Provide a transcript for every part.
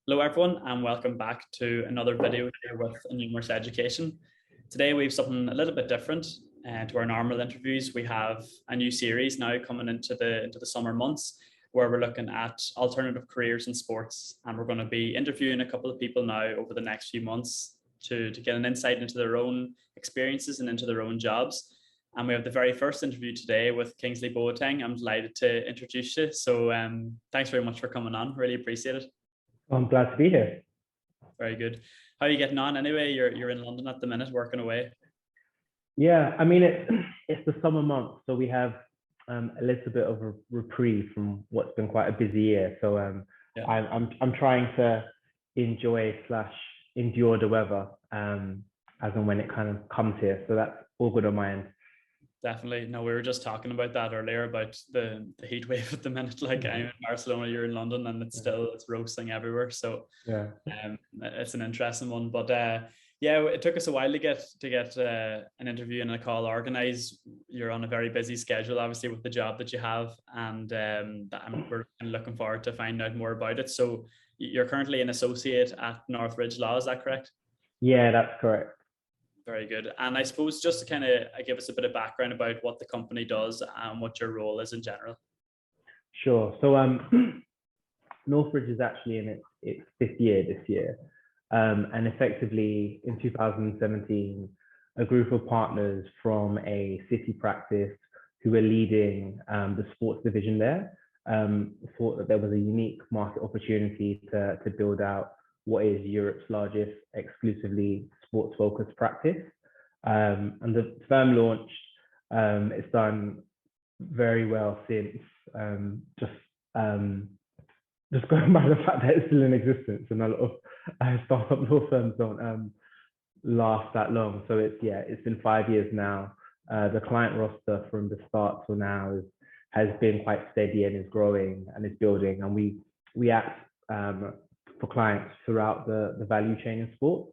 Hello everyone and welcome back to another video here with Numerous Education. Today we have something a little bit different to our normal interviews. We have a new series now coming into the summer months where we're looking at alternative careers in sports, and we're going to be interviewing a couple of people now over the next few months to get an insight into their own experiences and into their own jobs. And we have the very first interview today with Kingsley Boateng. I'm delighted to introduce you. So thanks very much for coming on. Really appreciate it. I'm glad to be here. Very good. How are you getting on anyway? You're in London at the minute, working away. Yeah, I mean it's the summer months, so we have a little bit of a reprieve from what's been quite a busy year. So Yeah, I'm trying to enjoy slash endure the weather as and when it kind of comes here. So that's all good on my end. definitely. No, we were just talking about that earlier about the heat wave at the minute. Like I'm in Barcelona, you're in London, and it's roasting everywhere. So Yeah. it's an interesting one. But yeah, it took us a while to get an interview and a call organized. You're on a very busy schedule, obviously, with the job that you have, and we're looking forward to find out more about it. So you're currently an associate at Northridge Law, is that correct? Yeah, that's correct. Very good. And I suppose just to kind of give us a bit of background about what the company does and what your role is in general. Sure. So Northridge is actually in its fifth year this year. And effectively in 2017, a group of partners from a city practice who were leading the sports division there thought that there was a unique market opportunity to build out what is Europe's largest exclusively sports focused practice. And the firm launched, it's done very well since, just just going by the fact that it's still in existence, and a lot of startup law firms don't last that long. So it's been 5 years now. The client roster from the start till now has been quite steady and is growing and is building. And we act for clients throughout the value chain in sports.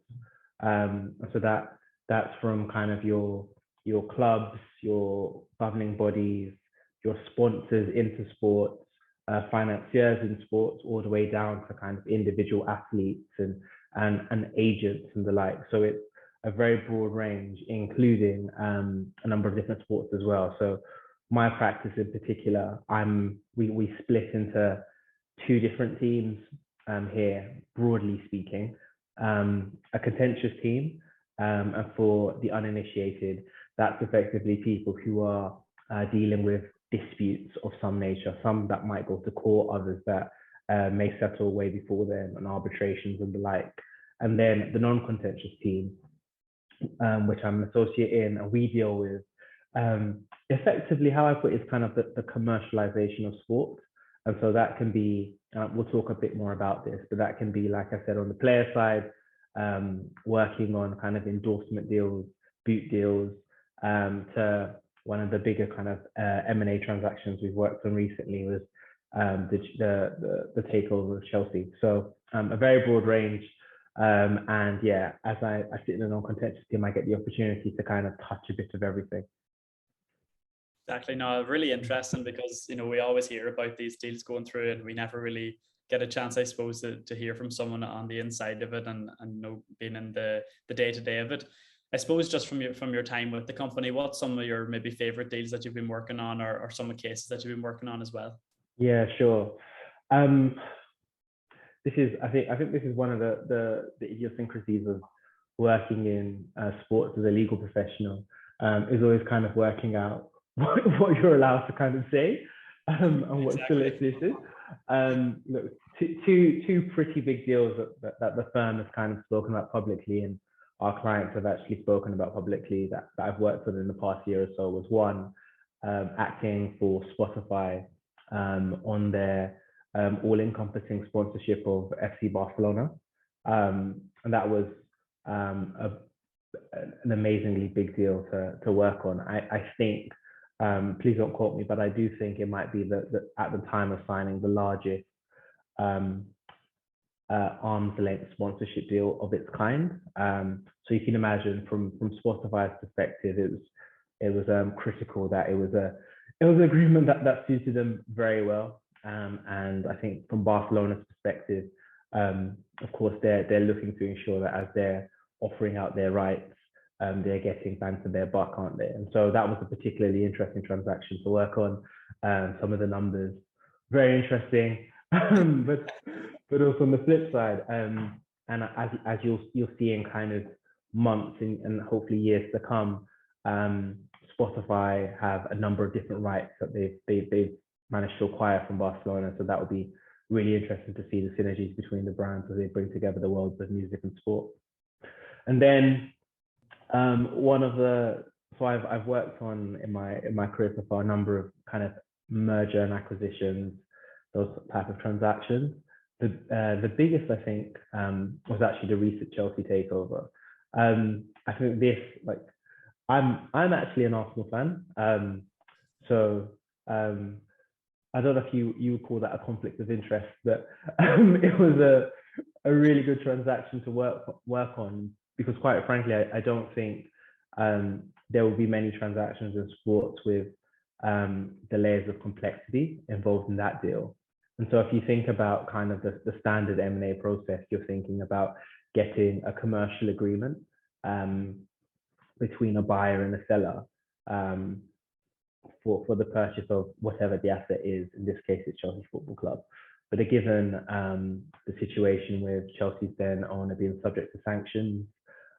So that's from kind of your clubs, your governing bodies, your sponsors into sports, financiers in sports, all the way down to kind of individual athletes and agents and the like. So it's a very broad range, including a number of different sports as well. So my practice in particular, we split into two different teams here, broadly speaking, a contentious team, and for the uninitiated, that's effectively people who are dealing with disputes of some nature, some that might go to court, others that may settle way before then on arbitrations and the like. And then the non-contentious team, which I'm an associate in, and we deal with effectively, how I put it, is kind of the commercialization of sport. And so that can be, we'll talk a bit more about this, but that can be, like I said, on the player side, working on kind of endorsement deals, boot deals, to one of the bigger kind of M&A transactions we've worked on recently was the takeover of Chelsea. So a very broad range. And yeah, as I sit in a non-contentious team, I get the opportunity to kind of touch a bit of everything. Exactly. No, really interesting because we always hear about these deals going through, and we never really get a chance, I suppose, to hear from someone on the inside of it and being in the day-to-day of it. I suppose just from your time with the company, what's some of your maybe favorite deals that you've been working on, or some of the cases that you've been working on as well? Yeah, sure. I think this is one of the idiosyncrasies of working in sports as a legal professional, is always kind of working out what you're allowed to kind of say, and what still exists. Look, two pretty big deals that the firm has kind of spoken about publicly, and our clients have actually spoken about publicly, that I've worked with in the past year or so, was one, acting for Spotify on their all-encompassing sponsorship of FC Barcelona. And that was an amazingly big deal to work on. I think, please don't quote me, but I do think it might be at the time of signing, the largest arm's length sponsorship deal of its kind. So you can imagine from Spotify's perspective, it was critical that it was an agreement that suited them very well. And I think from Barcelona's perspective, Of course, they're looking to ensure that as they're offering out their rights, they're getting bang for their buck, aren't they? And so that was a particularly interesting transaction to work on. Some of the numbers, very interesting, but also on the flip side, and as you'll see in kind of months and hopefully years to come, Spotify have a number of different rights that they've managed to acquire from Barcelona. So that would be really interesting to see the synergies between the brands as they bring together the worlds of music and sport. And then so I've worked on in my career so far a number of kind of merger and acquisitions, those type of transactions. The biggest, I think, was actually the recent Chelsea takeover. I think this, like, I'm actually an Arsenal fan, so I don't know if you would call that a conflict of interest, but it was a really good transaction to work on, because quite frankly, I don't think there will be many transactions in sports with the layers of complexity involved in that deal. And so if you think about kind of the standard M&A process, you're thinking about getting a commercial agreement between a buyer and a seller for the purchase of whatever the asset is. In this case, it's Chelsea Football Club. But given the situation with Chelsea's then owner being subject to sanctions,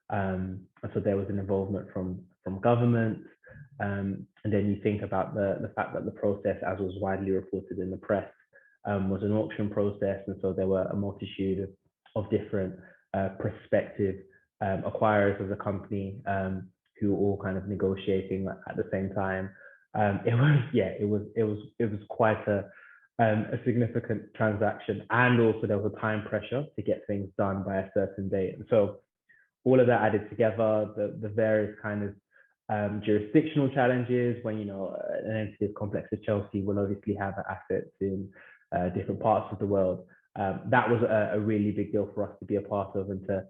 and so there was an involvement from government, and then you think about the fact that the process, as was widely reported in the press, was an auction process, and so there were a multitude of different prospective acquirers of the company who were all kind of negotiating at the same time. It was quite a significant transaction, and also there was a time pressure to get things done by a certain date. And so all of that added together, the various kind of jurisdictional challenges when, you know, an entity as complex as Chelsea will obviously have assets in different parts of the world. That was a really big deal for us to be a part of and to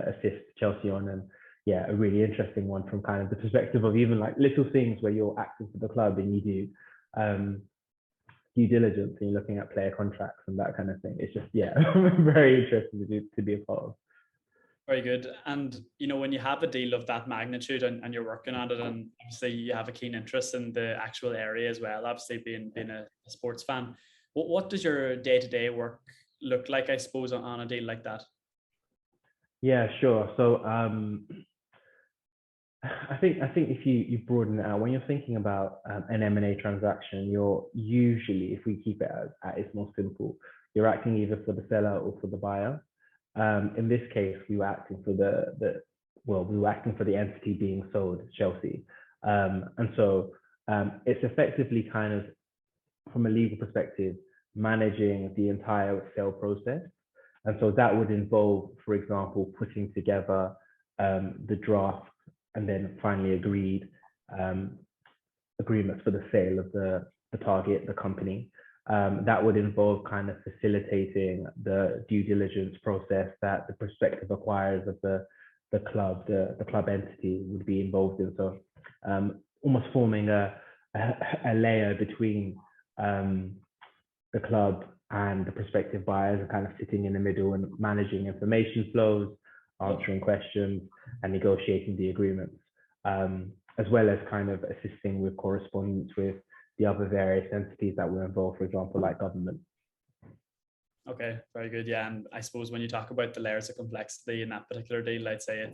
assist Chelsea on. And yeah, a really interesting one from kind of the perspective of even like little things where you're acting for the club and you do due diligence and you're looking at player contracts and that kind of thing. It's just, yeah, very interesting to be a part of. Very good. And, you know, when you have a deal of that magnitude and you're working on it, and obviously you have a keen interest in the actual area as well, obviously being a sports fan, what does your day-to-day work look like, I suppose, on a deal like that? Yeah, sure. So I think if you broaden it out, when you're thinking about an M&A transaction, you're usually, if we keep it at its most simple, you're acting either for the seller or for the buyer. In this case, we were acting for the entity being sold, Chelsea. And so it's effectively kind of, from a legal perspective, managing the entire sale process. And so that would involve, for example, putting together the draft and then finally agreed agreements for the sale of the target, the company. That would involve kind of facilitating the due diligence process that the prospective acquirers of the club entity would be involved in. So almost forming a layer between the club and the prospective buyers, and kind of sitting in the middle and managing information flows, answering questions, and negotiating the agreements, as well as kind of assisting with correspondence with the other various entities that were involved, for example, like government. Okay, very good. Yeah, and I suppose when you talk about the layers of complexity in that particular deal, I'd say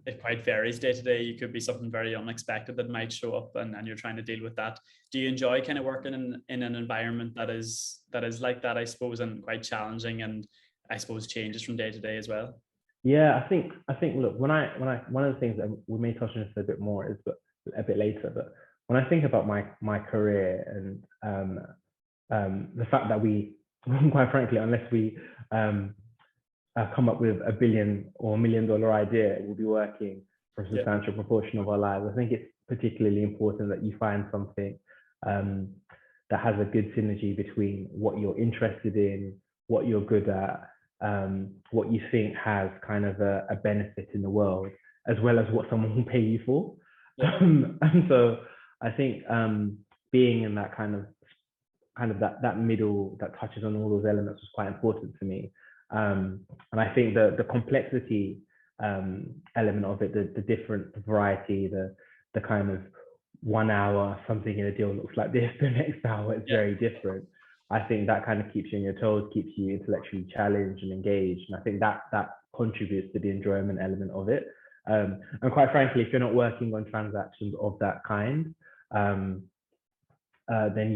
it quite varies day to day. You could be something very unexpected that might show up, and you're trying to deal with that. Do you enjoy kind of working in an environment that is like that, I suppose, and quite challenging, and I suppose changes from day to day as well? Yeah, I think look, when I one of the things that we may touch on this a bit more is, but a bit later, but when I think about my career and the fact that we, quite frankly, unless we come up with $1 billion or $1 million idea, we'll be working for a substantial proportion of our lives. I think it's particularly important that you find something that has a good synergy between what you're interested in, what you're good at, what you think has kind of a benefit in the world, as well as what someone will pay you for. And so I think being in that kind of kind of that middle that touches on all those elements was quite important to me. And I think the complexity element of it, the different variety, the kind of 1 hour something in a deal looks like this, the next hour it's very different. I think that kind of keeps you on your toes, keeps you intellectually challenged and engaged. And I think that contributes to the enjoyment element of it. And quite frankly, if you're not working on transactions of that kind, then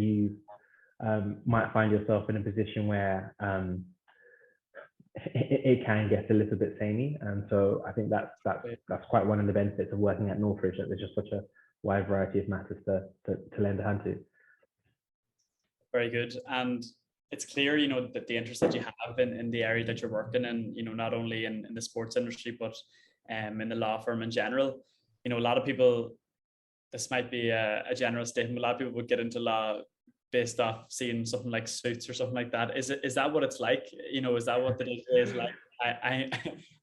you might find yourself in a position where it can get a little bit samey. And so I think that's quite one of the benefits of working at Northridge, that there's just such a wide variety of matters to lend a hand to. Very good. And it's clear, that the interest that you have in the area that you're working in, not only in the sports industry, but in the law firm in general. A lot of people, this might be a general statement, a lot of people would get into law based off seeing something like Suits or something like that. Is that what it's like? Is that what the day is like?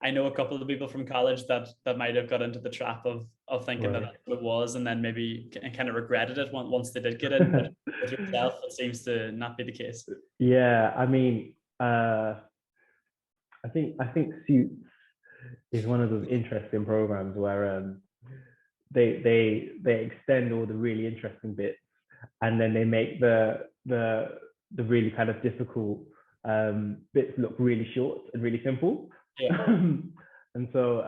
I know a couple of people from college that might have got into the trap of thinking that that's what it was, and then maybe kind of regretted it once they did get in. But with yourself, it seems to not be the case. Yeah, I mean, I think Suits is one of those interesting programs where they extend all the really interesting bits, and then they make the really kind of difficult bits look really short and really simple. Yeah. And so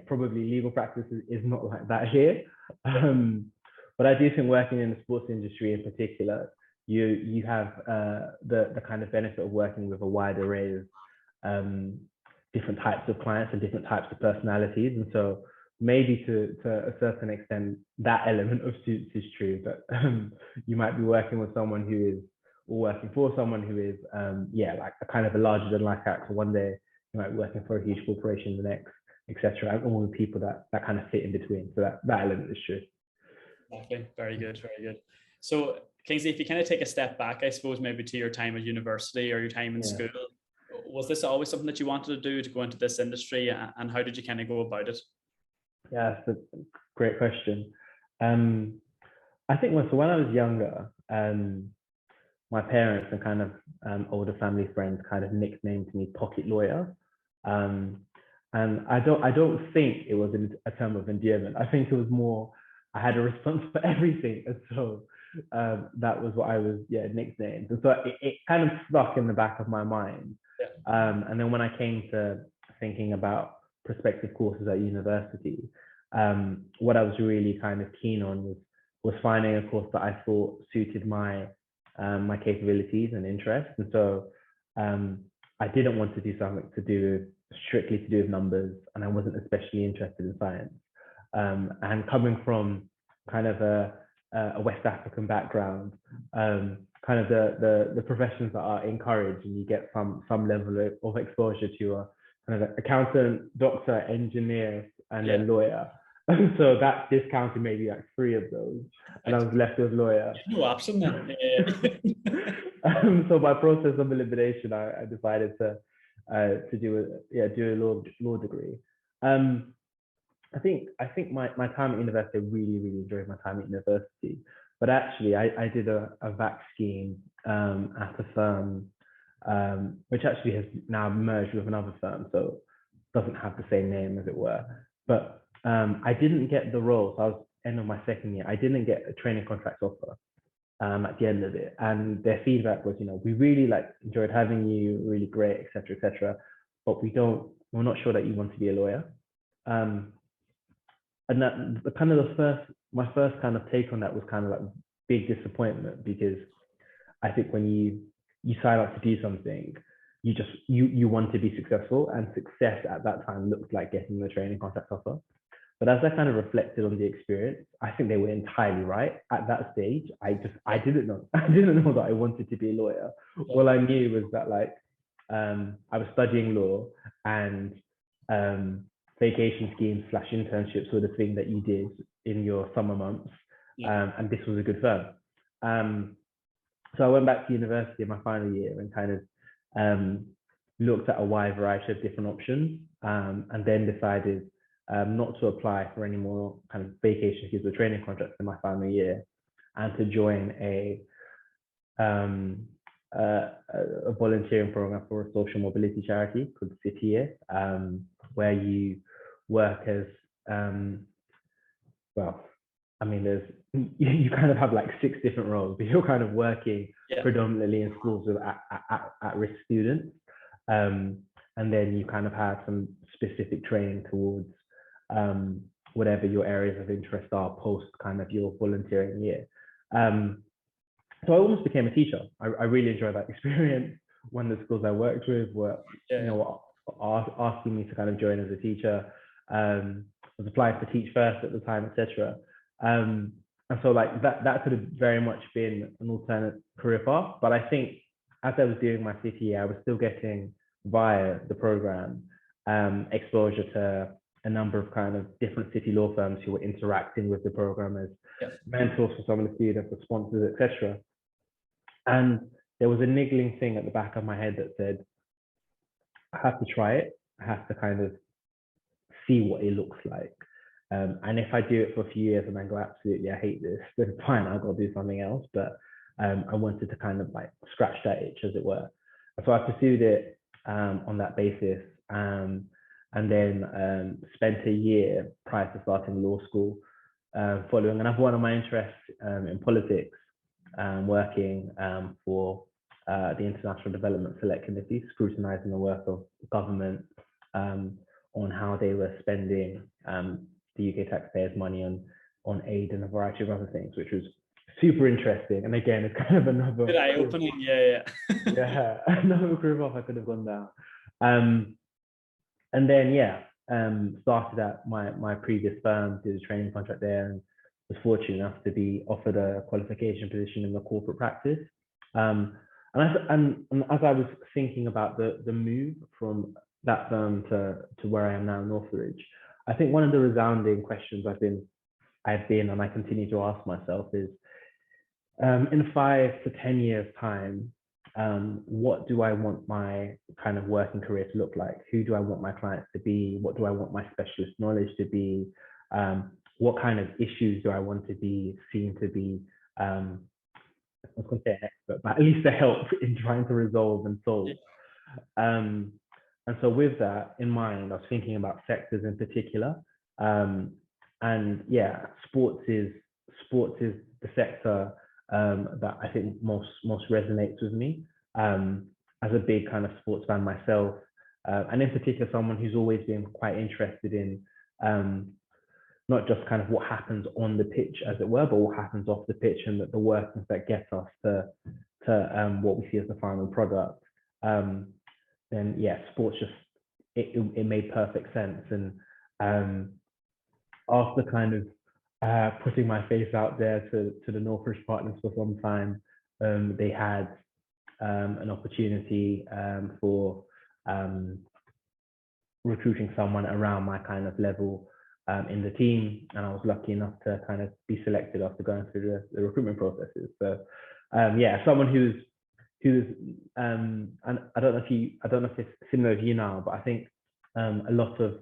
probably legal practice is not like that here. But I do think working in the sports industry in particular, you have the kind of benefit of working with a wide array of different types of clients and different types of personalities. And so maybe to a certain extent, that element of Suits is true, but you might be working with someone who is, or working for someone who is, like a kind of a larger than life actor. One day you might be working for a huge corporation, the next, etc. And all the people that kind of fit in between. So that element is true. Exactly. Very good. Very good. So Kingsley, if you kind of take a step back, I suppose maybe to your time at university or your time in school, was this always something that you wanted to do, to go into this industry, and how did you kind of go about it? Yeah, that's a great question. I think when I was younger, my parents and kind of older family friends kind of nicknamed me Pocket Lawyer. And I don't think it was a term of endearment. I think it was more, I had a response for everything. And so that was what I was nicknamed. And so it kind of stuck in the back of my mind. And then when I came to thinking about prospective courses at university, what I was really kind of keen on was finding a course that I thought suited my capabilities and interests. And so I didn't want to do something strictly to do with numbers, and I wasn't especially interested in science. And coming from kind of a West African background, kind of the professions that are encouraged, and you get some level of exposure to a kind of accountant, doctor, engineer, and a lawyer. So that discounted maybe like 3 of those, and I was left with lawyer. No option then. So by process of elimination, I decided to do a law degree. I think my time at university, I really enjoyed my time at university. But actually, I did a VAC scheme at a firm, which actually has now merged with another firm, so doesn't have the same name, as it were. But I didn't get the role. So I was end of my second year. I didn't get a training contract offer at the end of it, and their feedback was, we really enjoyed having you, really great, etc., but we're not sure that you want to be a lawyer. And that kind of my first kind of take on that was kind of like big disappointment, because I think when you sign up to do something, you want to be successful, and success at that time looked like getting the training contract offer. But as I kind of reflected on the experience, I think they were entirely right. At that stage, I didn't know that I wanted to be a lawyer. All I knew was that I was studying law, and vacation schemes / internships were the thing that you did in your summer months. And this was a good firm. So I went back to university in my final year and kind of looked at a wide variety of different options, and then decided not to apply for any more kind of vacation schemes or training contracts in my final year, and to join a a volunteering program for a social mobility charity called City Year, where you work as well, I mean, you kind of have like 6 different roles, but you're kind of working predominantly in schools with at-risk students. And then you kind of have some specific training towards whatever your areas of interest are post kind of your volunteering year. So I almost became a teacher. I really enjoyed that experience. One of the schools I worked with were, asking me to kind of join as a teacher. I was applying for Teach First at the time, etc. And so like that could have very much been an alternate career path. But I think as I was doing my city year, I was still getting via the program exposure to a number of kind of different city law firms who were interacting with the program as mentors for some of the students, the sponsors, etc. And there was a niggling thing at the back of my head that said, I have to try it. I have to kind of see what it looks like. And if I do it for a few years and I go, absolutely, I hate this, then fine, I'll go do something else. But I wanted to kind of like scratch that itch, as it were. So I pursued it on that basis. And then spent a year prior to starting law school, following another one of my interests in politics, working for the International Development Select Committee, scrutinizing the work of government on how they were spending the UK taxpayers' money on aid and a variety of other things, which was super interesting. And again, it's kind of another bit eye-opening, yeah, another career path I could have gone down. And then started at my previous firm, did a training contract there, and was fortunate enough to be offered a qualification position in the corporate practice. And as I was thinking about the move from that firm to where I am now in Northridge, I think one of the resounding questions I've been and I continue to ask myself is, in 5 to 10 years time, what do I want my kind of working career to look like? Who do I want my clients to be? What do I want my specialist knowledge to be? What kind of issues do I want to be seen to be, I was going to say an expert, but at least a help in trying to resolve and solve. And so with that in mind, I was thinking about sectors in particular. And yeah, sports is the sector that I think most resonates with me, as a big kind of sports fan myself, and in particular someone who's always been quite interested in not just kind of what happens on the pitch, as it were, but what happens off the pitch, and the workings that get us to what we see as the final product. Then yeah, sports just it made perfect sense. And after kind of putting my face out there to the Northridge partners for some time, they had an opportunity for recruiting someone around my kind of level in the team, and I was lucky enough to kind of be selected after going through the recruitment processes. So yeah, someone who's and I don't know if it's similar to you now, but I think a lot of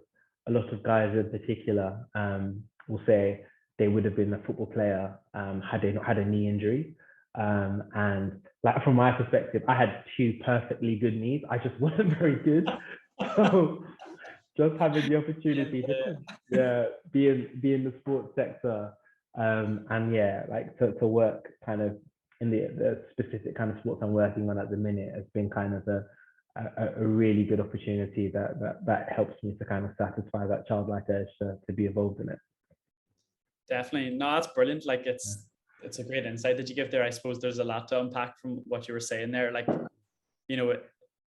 guys in particular will say they would have been a football player had they not had a knee injury. And like from my perspective, I had 2 perfectly good knees. I just wasn't very good. So just having the opportunity to be in the sports sector, and yeah, like to work kind of in the specific kind of sports I'm working on at the minute has been kind of a really good opportunity that helps me to kind of satisfy that childlike urge to be involved in it. Definitely. No, that's brilliant. Like it's a great insight that you give there. I suppose there's a lot to unpack from what you were saying there. Like,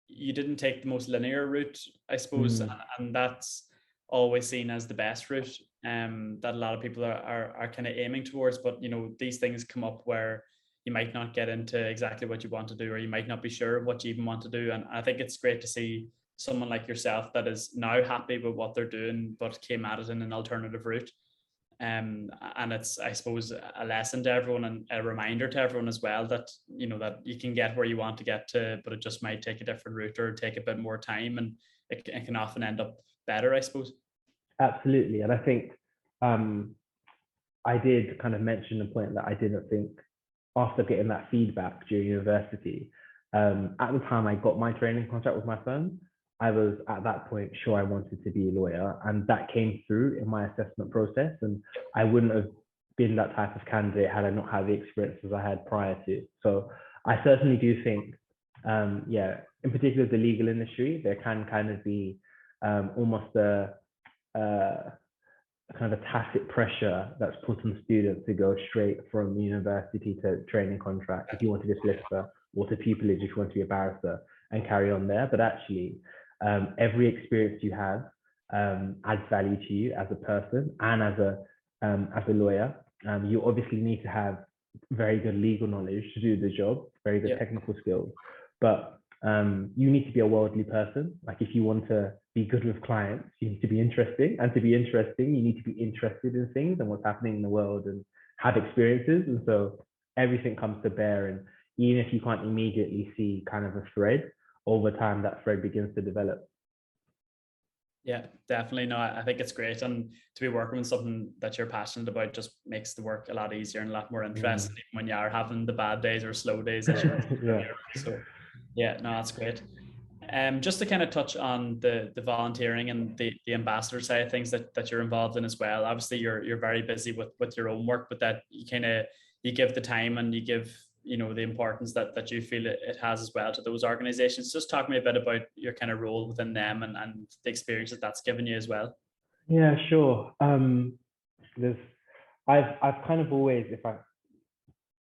you didn't take the most linear route, I suppose, and that's always seen as the best route that a lot of people are kind of aiming towards. But these things come up where you might not get into exactly what you want to do, or you might not be sure of what you even want to do. And I think it's great to see someone like yourself that is now happy with what they're doing, but came at it in an alternative route. And it's, I suppose, a lesson to everyone and a reminder to everyone as well that that you can get where you want to get to, but it just might take a different route or take a bit more time, and it can often end up better, I suppose. Absolutely. And I think I did kind of mention the point that I didn't think after getting that feedback during university, at the time I got my training contract with my firm, I was at that point sure I wanted to be a lawyer, and that came through in my assessment process. And I wouldn't have been that type of candidate had I not had the experiences I had prior to. So I certainly do think, yeah, in particular the legal industry, there can kind of be almost a kind of a tacit pressure that's put on students to go straight from university to training contract if you want to be a solicitor, or to pupillage if you want to be a barrister, and carry on there. But actually, every experience you have adds value to you as a person and as a lawyer. You obviously need to have very good legal knowledge to do the job, very good technical skills, but you need to be a worldly person. Like, if you want to be good with clients, you need to be interesting, and to be interesting, you need to be interested in things and what's happening in the world and have experiences. And so everything comes to bear. And even if you can't immediately see kind of a thread, over time that thread begins to develop. Yeah, definitely. No, I think it's great. And to be working with something that you're passionate about just makes the work a lot easier and a lot more interesting, even when you are having the bad days or slow days. As yeah. So yeah, no, that's great. Just to kind of touch on the volunteering and the ambassador side of things that you're involved in as well. Obviously you're very busy with your own work, but that you give the time and you give, the importance that you feel it has as well to those organizations. Just talk to me a bit about your kind of role within them and the experience that's given you as well. Yeah, sure. I've kind of always, if I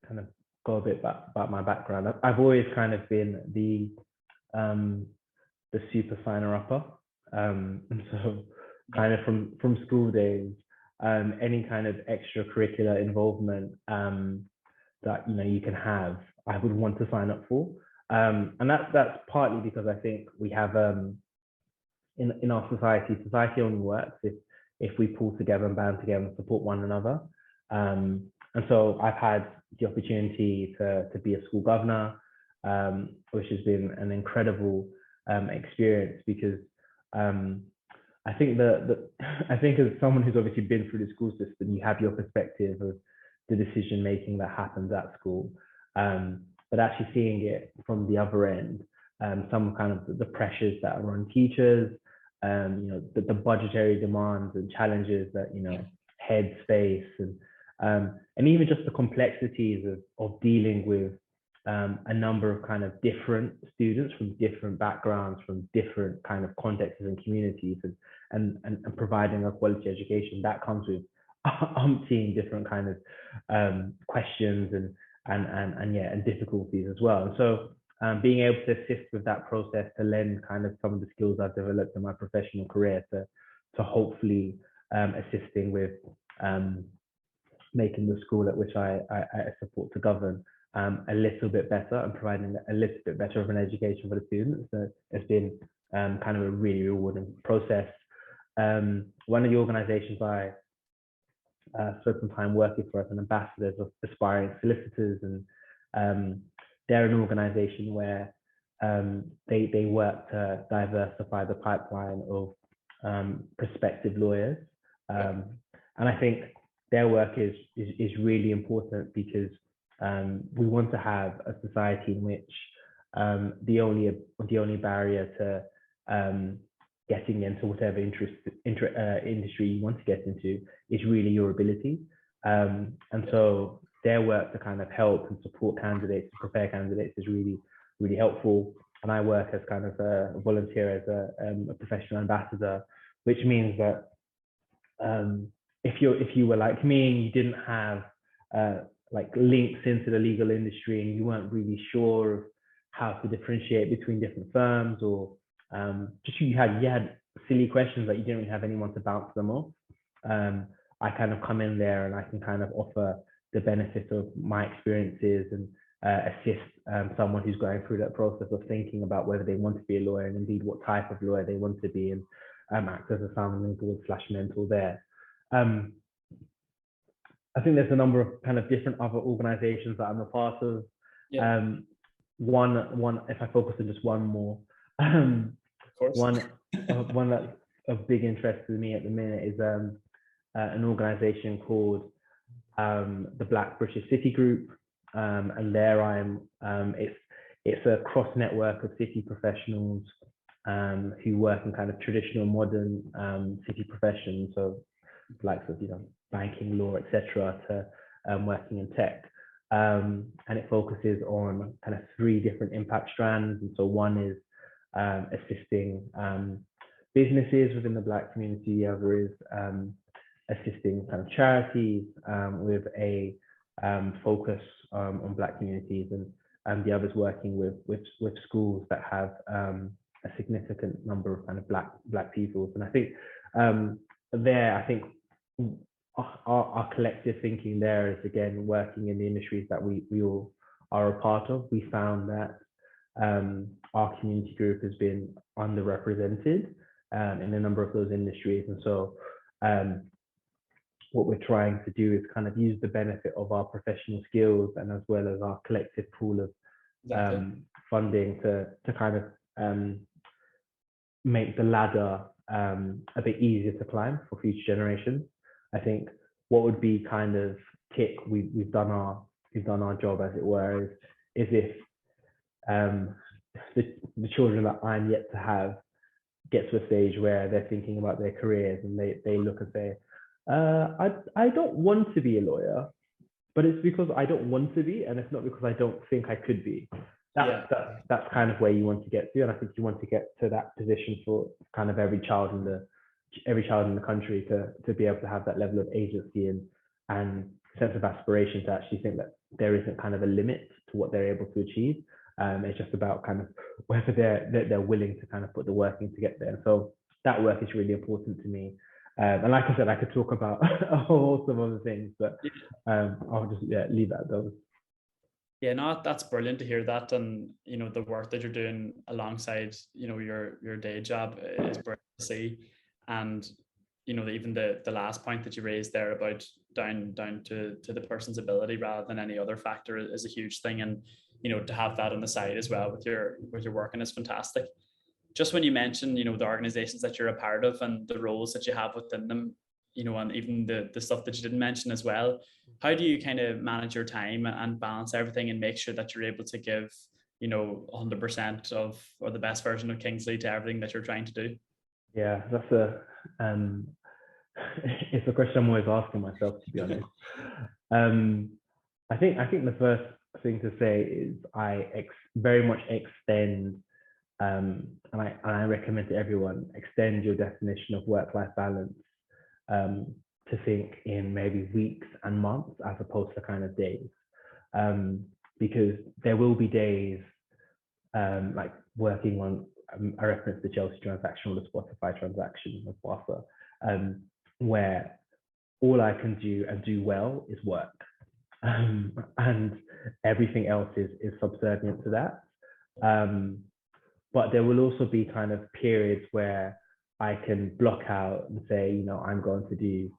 kind of go a bit about my background, I've always kind of been the super signer upper. And so kind of from school days, any kind of extracurricular involvement that you can have, I would want to sign up for. And that's partly because I think we have in our society only works if we pull together and band together and support one another. And so I've had the opportunity to be a school governor, which has been an incredible experience, because I think I think as someone who's obviously been through the school system, you have your perspective of the decision making that happens at school, but actually seeing it from the other end, some kind of the pressures that are on teachers, the budgetary demands and challenges that heads face, and even just the complexities of dealing with a number of kind of different students from different backgrounds, from different kind of contexts and communities, and providing a quality education that comes with umpteen different kind of questions and difficulties as well. And so being able to assist with that process, to lend kind of some of the skills I've developed in my professional career to hopefully assisting with making the school at which I support to govern a little bit better, and providing a little bit better of an education for the students. So it's been kind of a really rewarding process. One of the organizations I spent some time working for as an ambassador of aspiring solicitors, and they're an organization where they work to diversify the pipeline of prospective lawyers. And I think their work is really important, because we want to have a society in which the only barrier to getting into whatever industry you want to get into is really your ability. And so their work to kind of help and support candidates, to prepare candidates, is really, really helpful. And I work as kind of a volunteer, as a professional ambassador, which means that if you were like me and you didn't have like links into the legal industry, and you weren't really sure of how to differentiate between different firms, or just you had silly questions that you didn't really have anyone to bounce them off, I kind of come in there and I can kind of offer the benefit of my experiences and assist someone who's going through that process of thinking about whether they want to be a lawyer, and indeed what type of lawyer they want to be, and act as a sounding board / mentor there. I think there's a number of kind of different other organizations that I'm a part of. Yeah. One, if I focus on just one more, one that's of big interest to me at the minute is an organization called the Black British City Group. and there it's a cross network of city professionals who work in kind of traditional modern city professions, so likes of banking, law, etc., to working in tech. And it focuses on kind of 3 different impact strands. And so one is assisting businesses within the Black community. The other is assisting kind of charities with a focus on Black communities, and the other is working with schools that have a significant number of kind of Black people. And I think I think our collective thinking there is, again, working in the industries that we all are a part of. We found that our community group has been underrepresented in a number of those industries. And so what we're trying to do is kind of use the benefit of our professional skills and as well as our collective pool of funding to kind of make the ladder a bit easier to climb for future generations. I think what would be kind of tick, we've done our job, as it were, is if the children that I'm yet to have get to a stage where they're thinking about their careers and they look and say, I don't want to be a lawyer, but it's because I don't want to be, and it's not because I don't think I could be. That's kind of where you want to get to, and I think you want to get to that position for kind of every child in the country to be able to have that level of agency and sense of aspiration to actually think that there isn't kind of a limit to what they're able to achieve. It's just about kind of whether they're willing to kind of put the work in to get there. So that work is really important to me. And like I said, I could talk about a whole host of other things, but I'll just leave that at those. Yeah, no, that's brilliant to hear that, and the work that you're doing alongside your day job is brilliant to see. And even the last point that you raised there about down to the person's ability rather than any other factor is a huge thing, and to have that on the side as well with your working is fantastic. Just when you mentioned the organizations that you're a part of and the roles that you have within them, and even the stuff that you didn't mention as well, how do you kind of manage your time and balance everything and make sure that you're able to give 100% of, or the best version of Kingsley to everything that you're trying to do? Yeah, that's it's a question I'm always asking myself, to be honest. I think the first thing to say is I very much extend, and I recommend to everyone, extend your definition of work-life balance to think in maybe weeks and months as opposed to kind of days, because there will be days like working on, I referenced the Chelsea transaction or the Spotify transaction with Barca, where all I can do and do well is work, and everything else is subservient to that. But there will also be kind of periods where I can block out and say, I'm going to do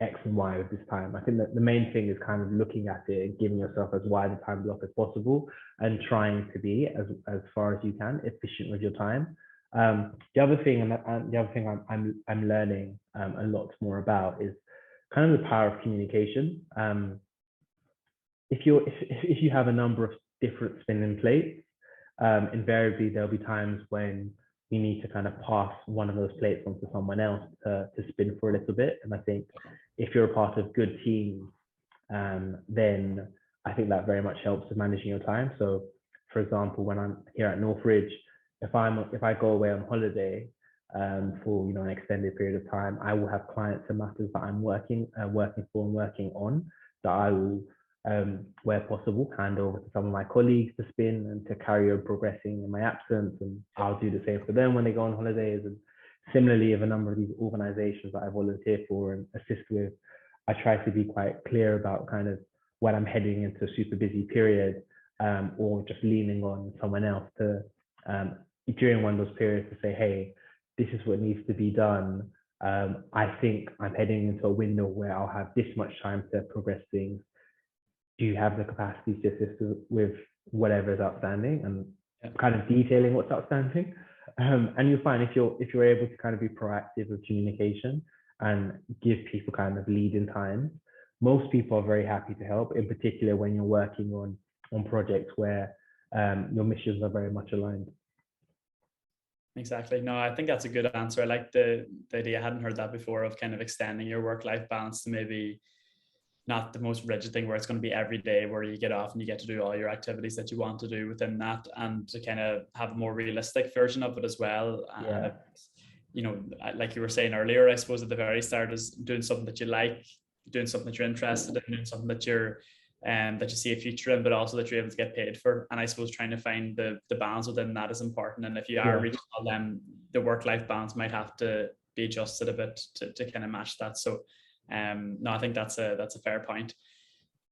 X and Y with this time. I think that the main thing is kind of looking at it and giving yourself as wide a time block as possible and trying to be as far as you can efficient with your time. The other thing, I'm learning a lot more about is kind of the power of communication. If you have a number of different spinning plates, invariably there'll be times when you need to kind of pass one of those plates onto someone else to spin for a little bit. And I think if you're a part of good teams, then I think that very much helps with managing your time. So for example, when I'm here at Northridge, if I go away on holiday for an extended period of time, I will have clients and matters that I'm working for and working on that I will, where possible, hand over to some of my colleagues to spin and to carry on progressing in my absence, and I'll do the same for them when they go on holidays. And similarly, with a number of these organizations that I volunteer for and assist with, I try to be quite clear about kind of when I'm heading into a super busy period, or just leaning on someone else to during one of those periods to say, hey, this is what needs to be done. I think I'm heading into a window where I'll have this much time to progress things. Do you have the capacity to assist with whatever is outstanding, and kind of detailing what's outstanding? And you'll find if you're able to kind of be proactive with communication and give people kind of lead in time, most people are very happy to help, in particular when you're working on projects where your missions are very much aligned. Exactly. No, I think that's a good answer. I like the idea. I hadn't heard that before, of kind of extending your work-life balance to maybe not the most rigid thing where it's going to be every day where you get off and you get to do all your activities that you want to do within that, and to kind of have a more realistic version of it as well. Yeah. And like you were saying earlier, I suppose at the very start, is doing something that you like, doing something that you're interested in, doing something that you see a future in, but also that you're able to get paid for. And I suppose trying to find the balance within that is important. And if you are reaching all them, the work-life balance might have to be adjusted a bit to kind of match that. So no, I think that's a fair point.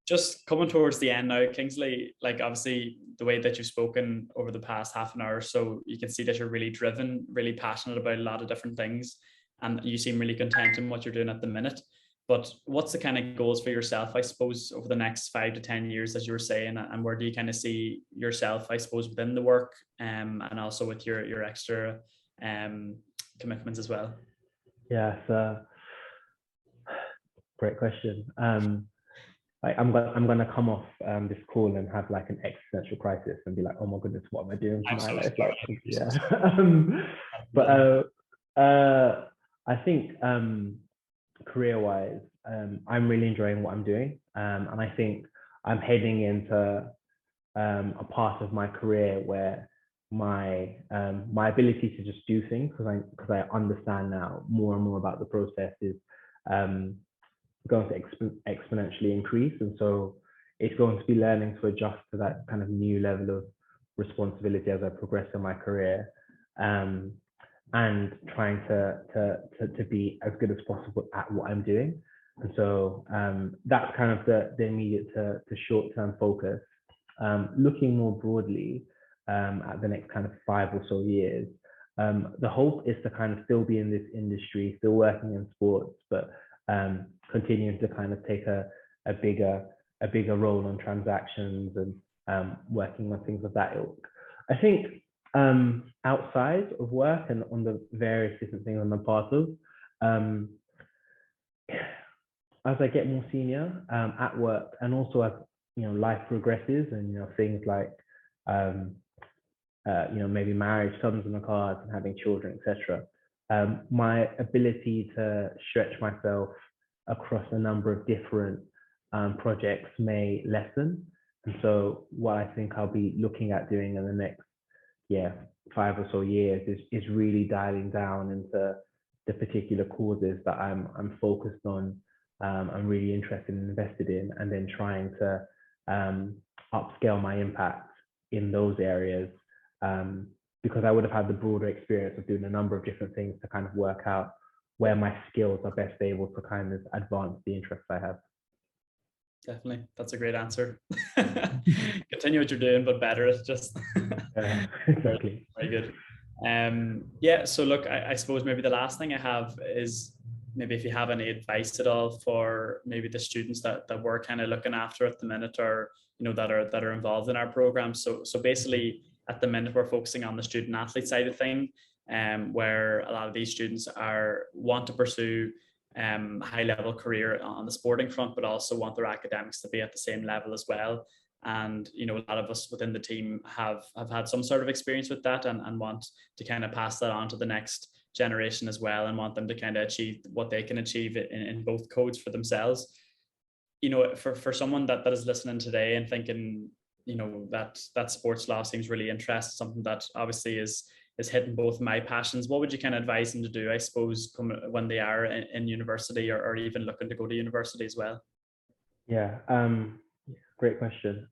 Just coming towards the end now, Kingsley, like obviously the way that you've spoken over the past half an hour or so, you can see that you're really driven, really passionate about a lot of different things, and you seem really content in what you're doing at the minute. But what's the kind of goals for yourself, I suppose, over the next 5 to 10 years, as you were saying, and where do you kind of see yourself, I suppose, within the work, and also with your extra commitments as well? Yeah, so great question. I'm gonna come off this call and have like an existential crisis and be like, oh my goodness, what am I doing for my life? Like, yeah. But I think career-wise, I'm really enjoying what I'm doing, and I think I'm heading into a part of my career where my ability to just do things, because I understand now more and more about the process, is going to exponentially increase. And so it's going to be learning to adjust to that kind of new level of responsibility as I progress in my career, and trying to be as good as possible at what I'm doing. And so that's kind of the immediate to short-term focus. Looking more broadly at the next kind of 5 or so years, the hope is to kind of still be in this industry, still working in sports, but continuing to kind of take a bigger role on transactions and working on things of that ilk. I think outside of work and on the various different things I'm a part of, as I get more senior at work, and also as life progresses, and things like maybe marriage comes in the cards and having children, etc. My ability to stretch myself across a number of different projects may lessen. And so what I think I'll be looking at doing in the next 5 or so years is really dialing down into the particular causes that I'm focused on, I'm really interested and invested in, and then trying to upscale my impact in those areas, because I would have had the broader experience of doing a number of different things to kind of work out where my skills are best able to kind of advance the interests I have. Definitely. That's a great answer. Continue what you're doing, but better. It's just Yeah, exactly. Very good. So look, I suppose maybe the last thing I have is maybe if you have any advice at all for maybe the students that we're kind of looking after at the minute, or that are involved in our program. So basically at the minute we're focusing on the student athlete side of thing, where a lot of these students want to pursue high level career on the sporting front, but also want their academics to be at the same level as well. And a lot of us within the team have had some sort of experience with that, and want to kind of pass that on to the next generation as well, and want them to kind of achieve what they can achieve in both codes for themselves. For someone that is listening today and thinking, that sports law seems really interesting, something that obviously is hitting both my passions, what would you kind of advise them to do, I suppose, when they are in university, or even looking to go to university as well? Yeah, great question.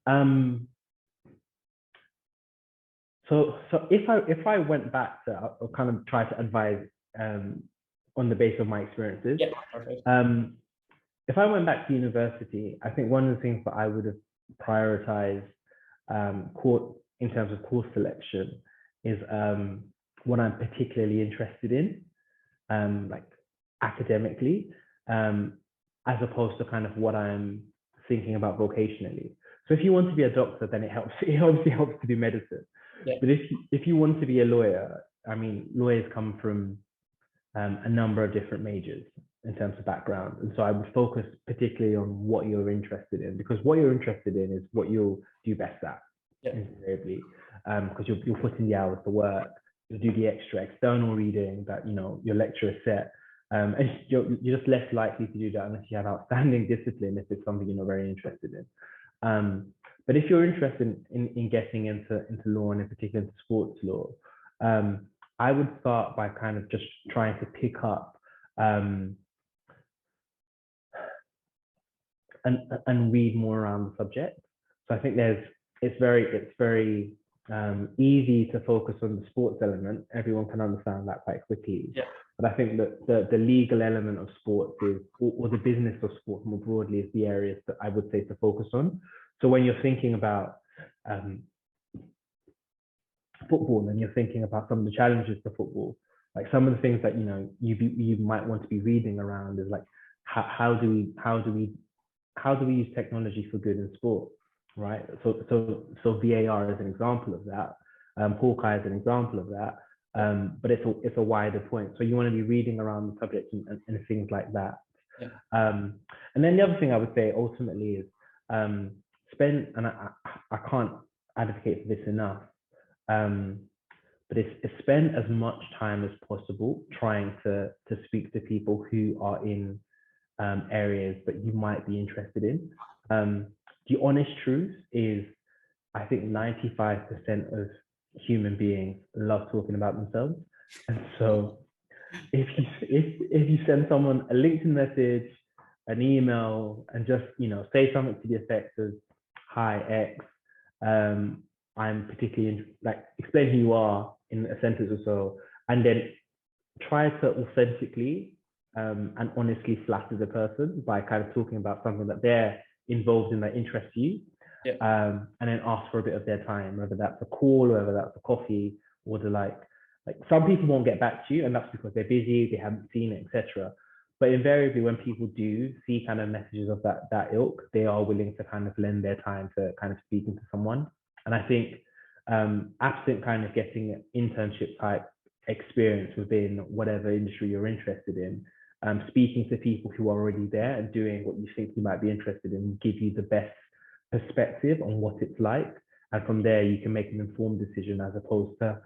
So if I went back to I'll kind of try to advise on the basis of my experiences. Yeah, perfect. If I went back to university, I think one of the things that I would have prioritized in terms of course selection is what I'm particularly interested in, like academically, as opposed to kind of what I'm thinking about vocationally. So if you want to be a doctor, then it obviously helps to do medicine. Yeah. But if you want to be a lawyer, I mean, lawyers come from a number of different majors. in terms of background. And so I would focus particularly on what you're interested in, because what you're interested in is what you'll do best at, invariably, because you'll put in the hours to work, you'll do the extra external reading that, you know, your lecturer set. And you're just less likely to do that unless you have outstanding discipline, if it's something you're not very interested in. But if you're interested in getting into law, and in particular into sports law, I would start by kind of just trying to pick up and read more around the subject. So I think it's very easy to focus on the sports element. Everyone can understand that quite quickly. Yeah. But I think that the legal element of sports is, or the business of sports more broadly, is the areas that I would say to focus on. So when you're thinking about football, and you're thinking about some of the challenges to football, like some of the things that, you know, you might want to be reading around is like, how do we use technology for good in sport, right? So VAR is an example of that. Hawkeye is an example of that. But it's a wider point. So you want to be reading around the subject and things like that. Yeah. And then the other thing I would say ultimately is spend, and I can't advocate for this enough, but it's spend as much time as possible trying to speak to people who are in areas that you might be interested in. The honest truth is, I think 95% of human beings love talking about themselves. And so if you send someone a LinkedIn message, an email, and just, you know, say something to the effect of, "Hi X, I'm particularly explain who you are in a sentence or so," and then try to authentically and honestly flatter the person by kind of talking about something that they're involved in that interests you. Yeah. And then ask for a bit of their time, whether that's a call, or whether that's a coffee, or the like some people won't get back to you, and that's because they're busy, they haven't seen it, etc. But invariably, when people do see kind of messages of that ilk, they are willing to kind of lend their time to kind of speaking to someone. And I think absent kind of getting internship type experience within whatever industry you're interested in, speaking to people who are already there and doing what you think you might be interested in give you the best perspective on what it's like. And from there, you can make an informed decision, as opposed to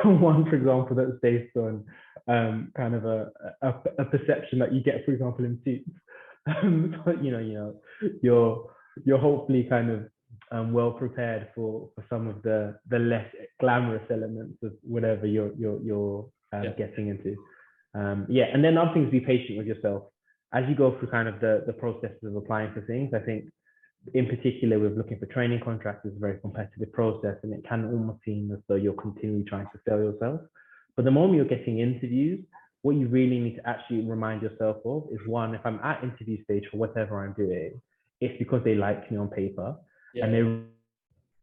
one, for example, that's based on kind of a perception that you get, for example, in suits. But you're hopefully kind of well prepared for some of the less glamorous elements of whatever you're getting into. And then other things, be patient with yourself as you go through kind of the processes of applying for things. I think in particular with looking for training contracts, is a very competitive process, and it can almost seem as though you're continually trying to sell yourself. But the moment you're getting interviews, what you really need to actually remind yourself of is, one, if I'm at interview stage for whatever I'm doing, it's because they like me on paper, and they're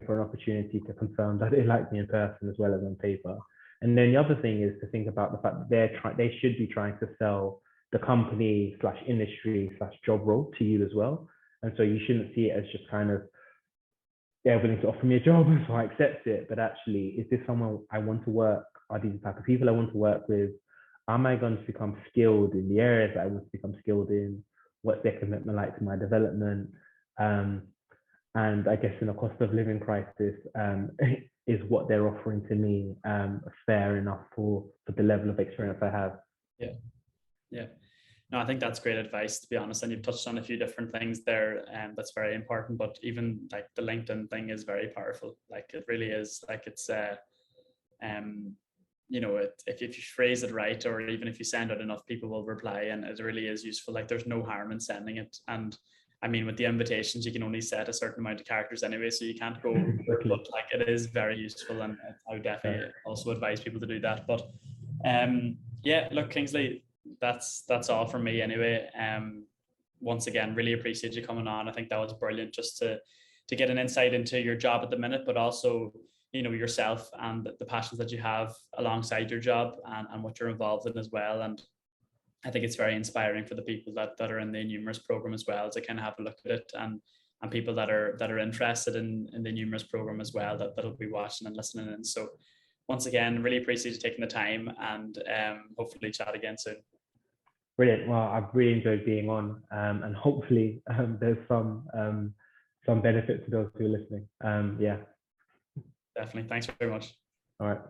for an opportunity to confirm that they like me in person as well as on paper. And then the other thing is to think about the fact that they should be trying to sell the company / industry / job role to you as well. And so you shouldn't see it as just kind of, they're willing to offer me a job, so I accept it. But actually, is this someone I want to work? Are these the type of people I want to work with? Am I going to become skilled in the areas that I want to become skilled in? What's their commitment like to my development? And I guess in a cost of living crisis, is what they're offering to me fair enough for the level of experience I have? Yeah. No, I think that's great advice, to be honest. And you've touched on a few different things there, and that's very important. But even like the LinkedIn thing is very powerful. Like it really is. Like it's if you phrase it right, or even if you send out enough, people will reply, and it really is useful. Like there's no harm in sending it. And I mean, with the invitations, you can only set a certain amount of characters anyway, so you can't go over, but like it is very useful, and I would definitely also advise people to do that. But look, Kingsley, that's all from me anyway. Once again, really appreciate you coming on. I think that was brilliant, just to get an insight into your job at the minute, but also, you know, yourself and the passions that you have alongside your job, and what you're involved in as well. And I think it's very inspiring for the people that are in the numerous program as well, to kind of have a look at it, and people that are interested in the numerous program as well, that'll be watching and listening in. So once again, really appreciate you taking the time, and hopefully chat again soon. Brilliant. Well, I've really enjoyed being on, and hopefully there's some benefit to those who are listening. Yeah. Definitely. Thanks very much. All right.